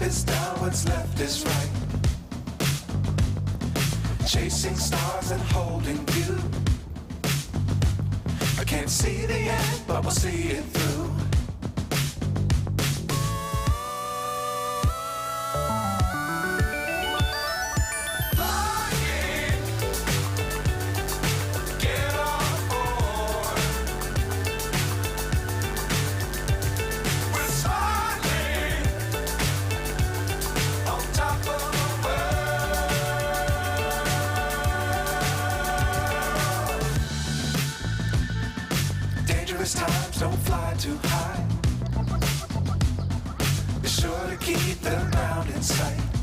is down, what's left is right. Chasing stars and holding you. I can't see the end, but we'll see it through. Times don't fly too high. Be sure to keep the ground in sight.